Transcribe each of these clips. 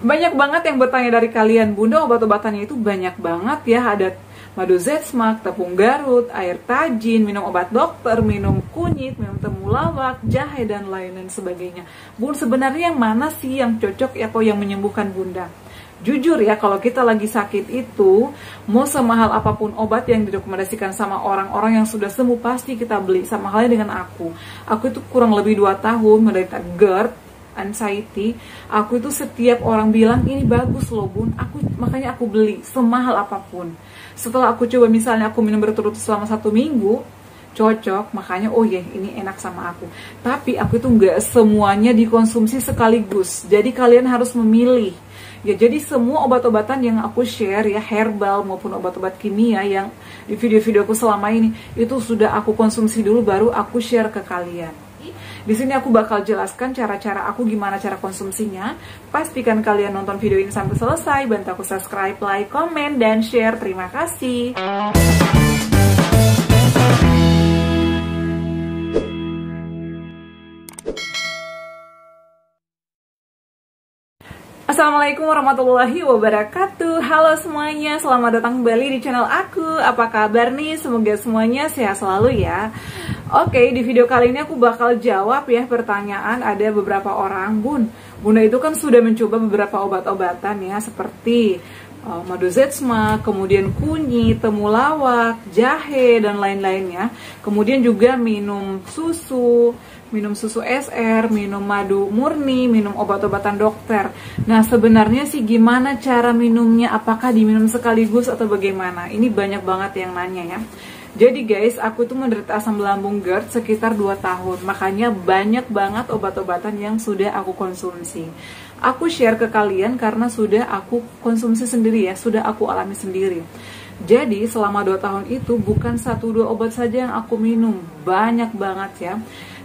Banyak banget yang bertanya dari kalian, Bunda obat-obatannya itu banyak banget ya. Ada madu zetsmak, tepung Garut, air tajin, minum obat dokter, minum kunyit, minum temulawak, jahe, dan lain-lain sebagainya. Bun, sebenarnya yang mana sih yang cocok atau yang menyembuhkan Bunda? Jujur ya, kalau kita lagi sakit itu, mau semahal apapun obat yang direkomendasikan sama orang-orang yang sudah sembuh, pasti kita beli. Sama halnya dengan aku. Aku itu kurang lebih 2 tahun menderita GERD, anxiety. Aku itu setiap orang bilang, ini bagus loh Bun, makanya aku beli, semahal apapun. Setelah aku coba, misalnya aku minum berturut-turut selama 1 minggu, cocok, makanya oh ya ini enak sama aku. Tapi aku itu nggak semuanya dikonsumsi sekaligus, jadi kalian harus memilih. Ya, jadi semua obat-obatan yang aku share ya, herbal maupun obat-obat kimia yang di video-video aku selama ini, itu sudah aku konsumsi dulu baru aku share ke kalian. Di sini aku bakal jelaskan cara-cara aku, gimana cara konsumsinya. Pastikan kalian nonton video ini sampai selesai, bantu aku subscribe, like, komen, dan share. Terima kasih. Assalamualaikum warahmatullahi wabarakatuh. Halo semuanya, selamat datang kembali di channel aku. Apa kabar nih? Semoga semuanya sehat selalu ya. Oke, di video kali ini aku bakal jawab ya pertanyaan ada beberapa orang. Bunda itu kan sudah mencoba beberapa obat-obatan ya, seperti madu zetsmak, kemudian kunyit, temulawak, jahe, dan lain-lainnya. Kemudian juga minum susu SR, minum madu murni, minum obat-obatan dokter. Nah, sebenarnya sih gimana cara minumnya? Apakah diminum sekaligus atau bagaimana? Ini banyak banget yang nanya ya. Jadi guys, aku tuh menderita asam lambung GERD sekitar 2 tahun. Makanya banyak banget obat-obatan yang sudah aku konsumsi. Aku share ke kalian karena sudah aku konsumsi sendiri ya, sudah aku alami sendiri. Jadi selama 2 tahun itu bukan 1-2 obat saja yang aku minum, banyak banget ya.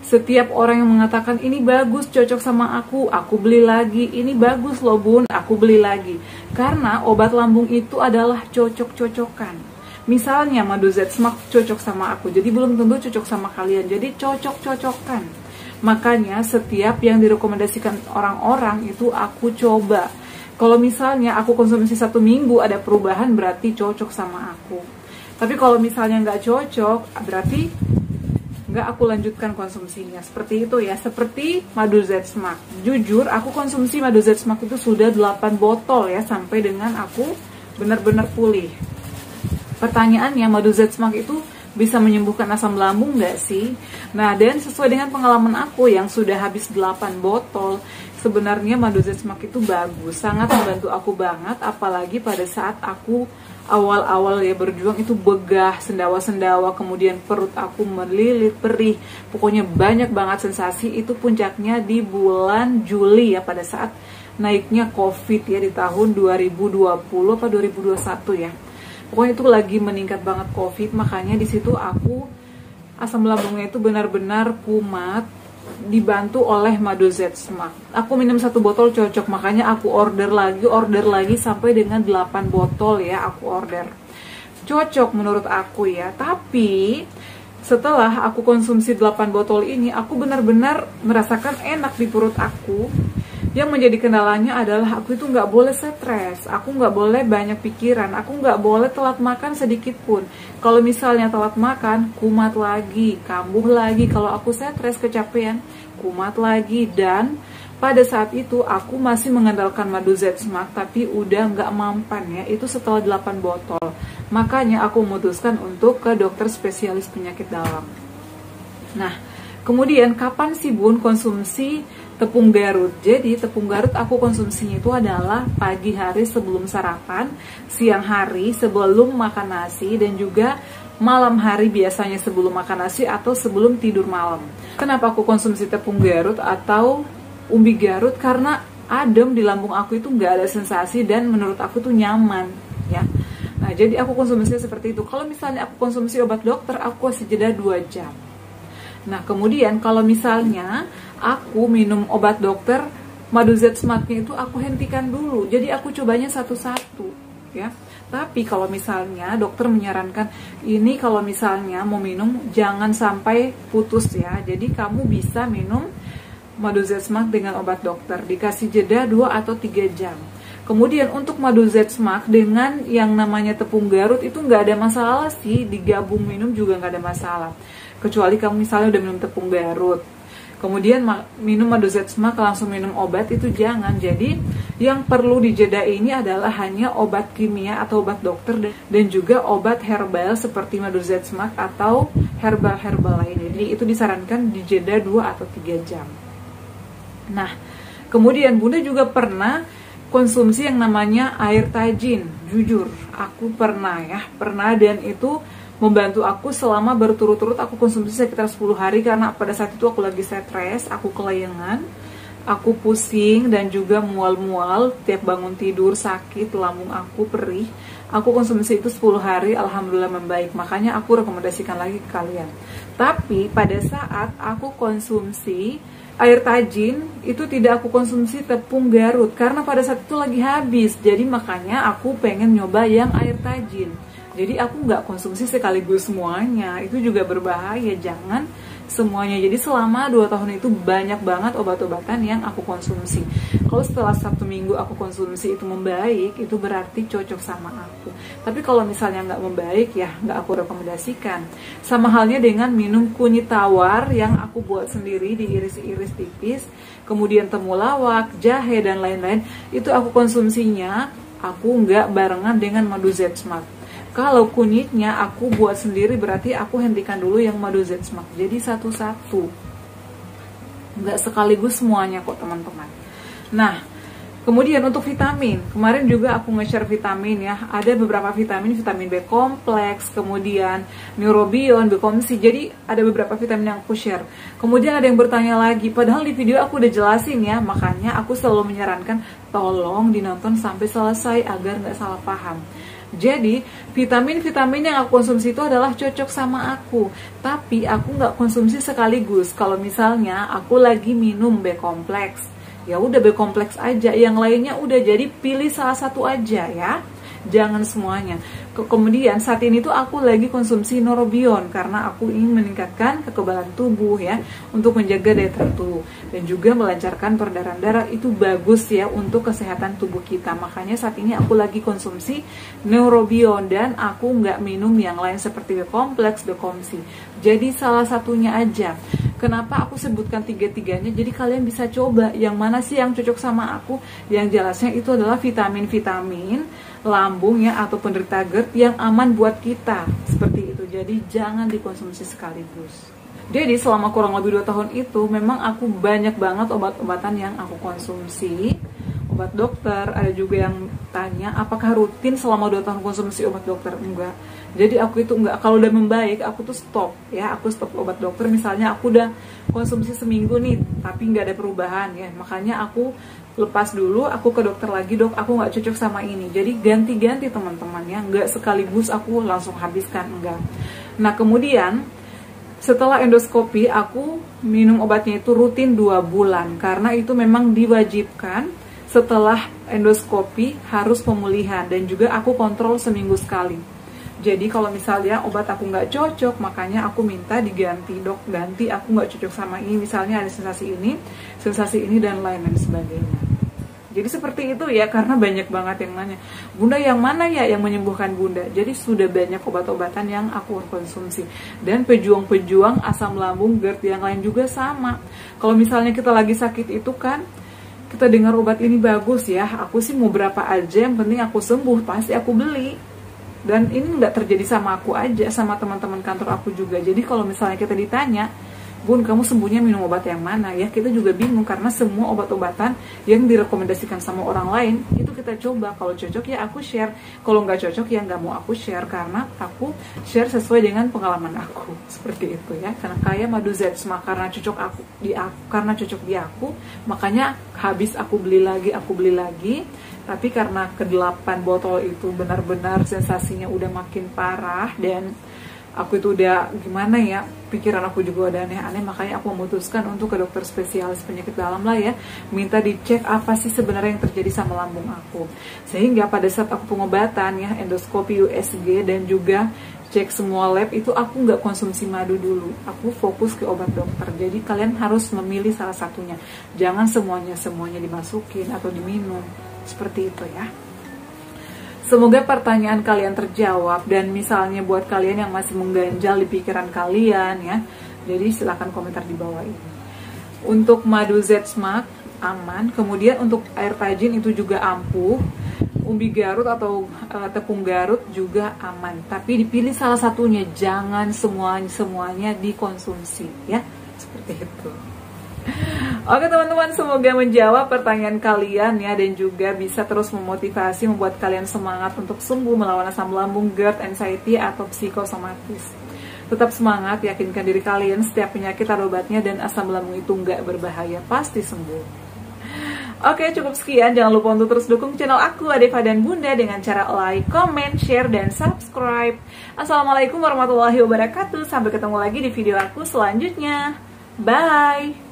Setiap orang yang mengatakan ini bagus, cocok sama aku beli lagi. Ini bagus loh Bun, aku beli lagi. Karena obat lambung itu adalah cocok-cocokan. Misalnya madu zetsmak cocok sama aku, jadi belum tentu cocok sama kalian. Jadi cocok-cocokan. Makanya setiap yang direkomendasikan orang-orang itu aku coba. Kalau misalnya aku konsumsi 1 minggu ada perubahan, berarti cocok sama aku. Tapi kalau misalnya nggak cocok, berarti nggak aku lanjutkan konsumsinya. Seperti itu ya, seperti madu zetsmak. Jujur, aku konsumsi madu zetsmak itu sudah 8 botol ya, sampai dengan aku benar-benar pulih. Pertanyaannya, madu zetsmak itu bisa menyembuhkan asam lambung nggak sih? Nah, dan sesuai dengan pengalaman aku yang sudah habis 8 botol, sebenarnya madu zetsmak itu bagus, sangat membantu aku banget, apalagi pada saat aku awal-awal ya berjuang itu begah, sendawa-sendawa, kemudian perut aku melilit, perih, pokoknya banyak banget sensasi. Itu puncaknya di bulan Juli ya, pada saat naiknya COVID ya di tahun 2020 atau 2021 ya. Pokoknya itu lagi meningkat banget COVID, makanya di situ aku asam lambungnya itu benar-benar kumat, dibantu oleh madu zetsmak. Aku minum 1 botol cocok, makanya aku order lagi sampai dengan 8 botol ya aku order. Cocok menurut aku ya. Tapi setelah aku konsumsi 8 botol ini, aku benar-benar merasakan enak di perut aku. Yang menjadi kendalanya adalah aku itu nggak boleh stres, aku nggak boleh banyak pikiran, aku nggak boleh telat makan sedikit pun. Kalau misalnya telat makan, kumat lagi, kambuh lagi. Kalau aku stres, kecapean, kumat lagi. Dan pada saat itu aku masih mengandalkan madu zetsmak, tapi udah nggak mampan ya, itu setelah 8 botol. Makanya aku memutuskan untuk ke dokter spesialis penyakit dalam. Nah, kemudian kapan sih Bun konsumsi tepung Garut? Jadi tepung Garut aku konsumsinya itu adalah pagi hari sebelum sarapan, siang hari sebelum makan nasi, dan juga malam hari biasanya sebelum makan nasi atau sebelum tidur malam. Kenapa aku konsumsi tepung Garut atau umbi Garut? Karena adem di lambung aku itu nggak ada sensasi dan menurut aku tuh nyaman ya. Nah, jadi aku konsumsinya seperti itu. Kalau misalnya aku konsumsi obat dokter, aku kasih jeda 2 jam. Nah, kemudian kalau misalnya aku minum obat dokter, madu zetsmaknya itu aku hentikan dulu. Jadi aku cobanya satu-satu ya. Tapi kalau misalnya dokter menyarankan ini, kalau misalnya mau minum jangan sampai putus ya. Jadi kamu bisa minum madu Z-Smax dengan obat dokter, dikasih jeda 2 atau 3 jam. Kemudian untuk madu Z-Smax dengan yang namanya tepung Garut itu nggak ada masalah sih, digabung minum juga nggak ada masalah. Kecuali kamu misalnya udah minum tepung Garut, kemudian minum madu Z-Smax langsung minum obat, itu jangan. Jadi yang perlu dijeda ini adalah hanya obat kimia atau obat dokter dan juga obat herbal seperti madu Z-Smax atau herbal-herbal lainnya. Jadi itu disarankan dijeda 2 atau 3 jam. Nah, kemudian Bunda juga pernah konsumsi yang namanya air tajin. Jujur, aku pernah dan itu membantu aku selama berturut-turut aku konsumsi sekitar 10 hari karena pada saat itu aku lagi stres, aku kelayangan, aku pusing dan juga mual-mual, tiap bangun tidur sakit, lambung aku perih. Aku konsumsi itu 10 hari, alhamdulillah membaik. Makanya aku rekomendasikan lagi ke kalian. Tapi pada saat aku konsumsi air tajin, itu tidak aku konsumsi tepung Garut karena pada saat itu lagi habis. Jadi makanya aku pengen nyoba yang air tajin. Jadi aku nggak konsumsi sekaligus semuanya, itu juga berbahaya, jangan semuanya. Jadi selama 2 tahun itu banyak banget obat-obatan yang aku konsumsi. Kalau setelah 1 minggu aku konsumsi itu membaik, itu berarti cocok sama aku. Tapi kalau misalnya nggak membaik, ya nggak aku rekomendasikan. Sama halnya dengan minum kunyit tawar yang aku buat sendiri, diiris-iris tipis, kemudian temulawak, jahe, dan lain-lain, itu aku konsumsinya, aku nggak barengan dengan madu Z-Smax. Kalau kunyitnya aku buat sendiri, berarti aku hentikan dulu yang madu Z-Smax. Jadi satu-satu, nggak sekaligus semuanya kok teman-teman. Nah, kemudian untuk vitamin, kemarin juga aku nge-share vitamin ya. Ada beberapa vitamin B kompleks, kemudian neurobion, B-komsi. Jadi ada beberapa vitamin yang aku share. Kemudian ada yang bertanya lagi, padahal di video aku udah jelasin ya. Makanya aku selalu menyarankan tolong dinonton sampai selesai agar nggak salah paham. Jadi vitamin-vitamin yang aku konsumsi itu adalah cocok sama aku, tapi aku nggak konsumsi sekaligus. Kalau misalnya aku lagi minum B kompleks, ya udah B kompleks aja, yang lainnya udah, jadi pilih salah satu aja ya, jangan semuanya. Kemudian saat ini tuh aku lagi konsumsi neurobion karena aku ingin meningkatkan kekebalan tubuh ya, untuk menjaga daya tahan tubuh dan juga melancarkan peredaran darah. Itu bagus ya untuk kesehatan tubuh kita. Makanya saat ini aku lagi konsumsi neurobion dan aku nggak minum yang lain seperti B kompleks, B-komsi. Jadi salah satunya aja. Kenapa aku sebutkan tiga-tiganya? Jadi kalian bisa coba yang mana sih yang cocok sama aku. Yang jelasnya itu adalah vitamin-vitamin lambung ya, atau penderita GERD yang aman buat kita, seperti itu. Jadi jangan dikonsumsi sekaligus. Jadi selama kurang lebih 2 tahun itu memang aku banyak banget obat-obatan yang aku konsumsi, obat dokter. Ada juga yang tanya apakah rutin selama 2 tahun konsumsi obat dokter? Enggak. Jadi aku itu enggak, kalau udah membaik aku tuh stop ya, aku stop obat dokter. Misalnya aku udah konsumsi seminggu nih tapi nggak ada perubahan ya, makanya aku lepas dulu, aku ke dokter lagi, dok aku nggak cocok sama ini. Jadi ganti-ganti teman-teman ya, nggak sekaligus aku langsung habiskan, enggak. Nah kemudian setelah endoskopi aku minum obatnya itu rutin 2 bulan karena itu memang diwajibkan. Setelah endoskopi harus pemulihan dan juga aku kontrol seminggu sekali. Jadi kalau misalnya obat aku nggak cocok, makanya aku minta diganti, dok ganti, aku nggak cocok sama ini, misalnya ada sensasi ini dan lain-lain sebagainya. Jadi seperti itu ya, karena banyak banget yang nanya, Bunda yang mana ya yang menyembuhkan Bunda? Jadi sudah banyak obat-obatan yang aku konsumsi. Dan pejuang-pejuang asam lambung, GERD yang lain juga sama. Kalau misalnya kita lagi sakit itu kan, kita dengar obat ini bagus ya, aku sih mau berapa aja, yang penting aku sembuh, pasti aku beli. Dan ini nggak terjadi sama aku aja, sama teman-teman kantor aku juga. Jadi kalau misalnya kita ditanya, Bun kamu sembuhnya minum obat yang mana ya, kita juga bingung karena semua obat-obatan yang direkomendasikan sama orang lain itu kita coba. Kalau cocok ya aku share, kalau nggak cocok ya nggak mau aku share, karena aku share sesuai dengan pengalaman aku, seperti itu ya. Karena kayak madu Z-Smax karena cocok di aku, makanya habis aku beli lagi. Tapi karena ke-8 botol itu benar-benar sensasinya udah makin parah dan aku itu udah gimana ya, pikiran aku juga udah aneh-aneh, makanya aku memutuskan untuk ke dokter spesialis penyakit dalam lah ya, minta dicek apa sih sebenarnya yang terjadi sama lambung aku. Sehingga pada saat aku pengobatan ya, endoskopi USG dan juga cek semua lab itu, aku nggak konsumsi madu dulu, aku fokus ke obat dokter. Jadi kalian harus memilih salah satunya, jangan semuanya dimasukin atau diminum, seperti itu ya. Semoga pertanyaan kalian terjawab, dan misalnya buat kalian yang masih mengganjal di pikiran kalian ya, jadi silahkan komentar di bawah ini. Untuk madu Z-Smack aman, kemudian untuk air tajin itu juga ampuh, umbi Garut atau tepung Garut juga aman, tapi dipilih salah satunya, jangan semuanya dikonsumsi ya, seperti itu. Oke teman-teman, semoga menjawab pertanyaan kalian ya, dan juga bisa terus memotivasi, membuat kalian semangat untuk sembuh melawan asam lambung, GERD, anxiety atau psikosomatis. Tetap semangat, yakinkan diri kalian setiap penyakit ada obatnya, dan asam lambung itu nggak berbahaya, pasti sembuh. Oke, cukup sekian. Jangan lupa untuk terus dukung channel aku, Adeva dan Bunda, dengan cara like, comment, share, dan subscribe. Assalamualaikum warahmatullahi wabarakatuh. Sampai ketemu lagi di video aku selanjutnya. Bye!